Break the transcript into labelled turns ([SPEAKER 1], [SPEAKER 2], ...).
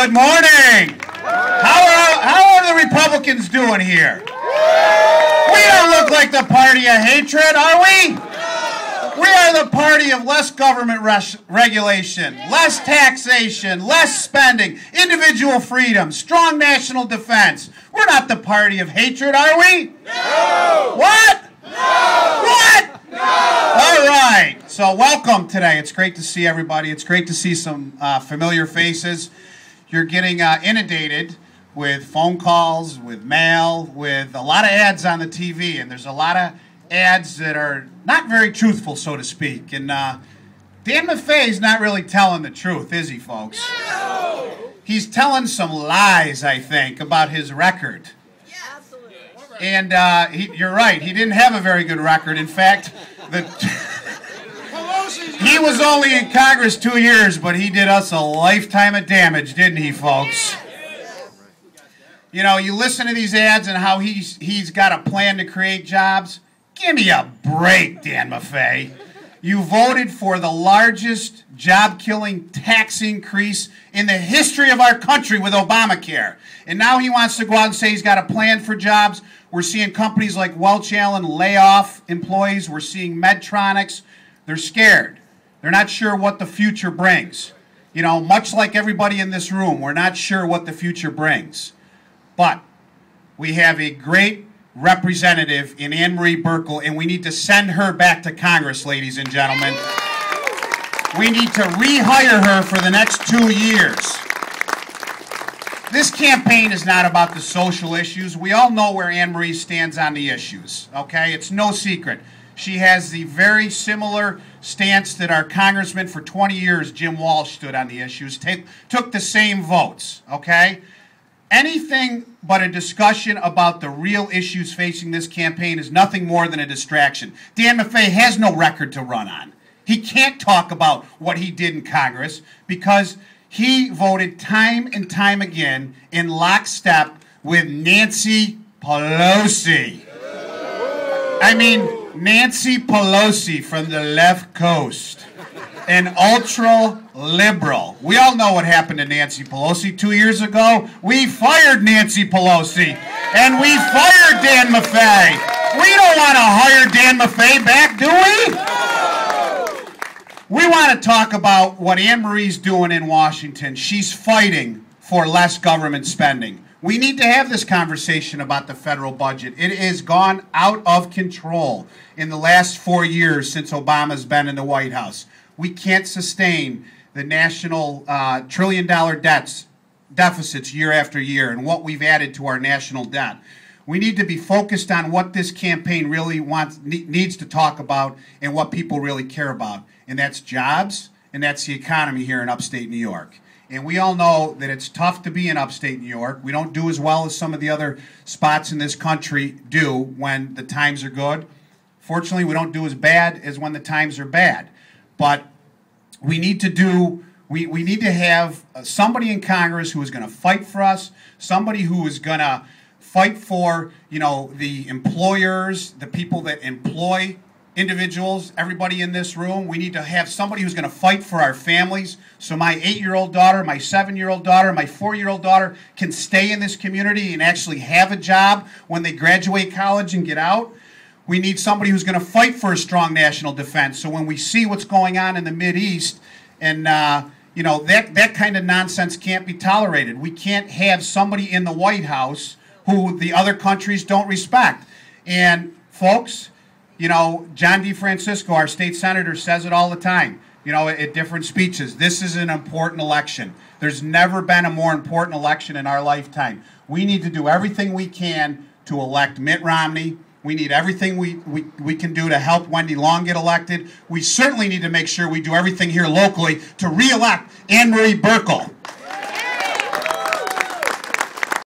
[SPEAKER 1] Good morning. How are the Republicans doing here? We don't look like the party of hatred, are we? We are the party of less government regulation, less taxation, less spending, individual freedom, strong national defense. We're not the party of hatred, are we?
[SPEAKER 2] No!
[SPEAKER 1] What?
[SPEAKER 2] No!
[SPEAKER 1] What?
[SPEAKER 2] No!
[SPEAKER 1] All right. So welcome today. It's great to see everybody. It's great to see some familiar faces. You're getting inundated with phone calls, with mail, with a lot of ads on the TV, and there's a lot of ads that are not very truthful, so to speak. And Dan Maffei's not really telling the truth, is he, folks?
[SPEAKER 2] No!
[SPEAKER 1] He's telling some lies, I think, about his record.
[SPEAKER 2] Yeah, absolutely.
[SPEAKER 1] And you're right, he didn't have a very good record. In fact, he was only in Congress 2 years, but he did us a lifetime of damage, didn't he, folks? You know, you listen to these ads and how he's got a plan to create jobs. Give me a break, Dan Maffei. You voted for the largest job-killing tax increase in the history of our country with Obamacare. And now he wants to go out and say he's got a plan for jobs. We're seeing companies like Welch Allyn lay off employees. We're seeing Medtronics. They're scared. They're not sure what the future brings. You know, much like everybody in this room, we're not sure what the future brings. But we have a great representative in Ann Marie Buerkle, and we need to send her back to Congress, ladies and gentlemen. We need to rehire her for the next 2 years. This campaign is not about the social issues. We all know where Ann Marie stands on the issues, okay? It's no secret. She has the very similar stance that our congressman for 20 years, Jim Walsh, stood on the issues, took the same votes, okay? Anything but a discussion about the real issues facing this campaign is nothing more than a distraction. Dan Maffei has no record to run on. He can't talk about what he did in Congress because he voted time and time again in lockstep with Nancy Pelosi. I mean, Nancy Pelosi from the left coast. An ultra-liberal. We all know what happened to Nancy Pelosi 2 years ago. We fired Nancy Pelosi, and we fired Dan Maffei. We don't want to hire Dan Maffei back, do we? No! We want to talk about what Ann Marie's doing in Washington. She's fighting for less government spending. We need to have this conversation about the federal budget. It has gone out of control in the last 4 years since Obama's been in the White House. We can't sustain the national trillion-dollar deficits year after year and what we've added to our national debt. We need to be focused on what this campaign really needs to talk about and what people really care about, and that's jobs and that's the economy here in upstate New York. And we all know that it's tough to be in upstate New York. We don't do as well as some of the other spots in this country do when the times are good. Fortunately, we don't do as bad as when the times are bad. But we need to have somebody in Congress who is going to fight for us, somebody who is going to fight for, you know, the employers, the people that employ individuals, everybody in this room. We need to have somebody who's going to fight for our families so my 8-year-old daughter, my 7-year-old daughter, my 4-year-old daughter can stay in this community and actually have a job when they graduate college and get out. We need somebody who's going to fight for a strong national defense. So when we see what's going on in the Mideast, and you know, that kind of nonsense can't be tolerated. We can't have somebody in the White House who the other countries don't respect. And folks, you know, John DeFrancisco, our state senator, says it all the time, you know, at different speeches. This is an important election. There's never been a more important election in our lifetime. We need to do everything we can to elect Mitt Romney. We need everything we can do to help Wendy Long get elected. We certainly need to make sure we do everything here locally to re-elect Ann Marie Buerkle.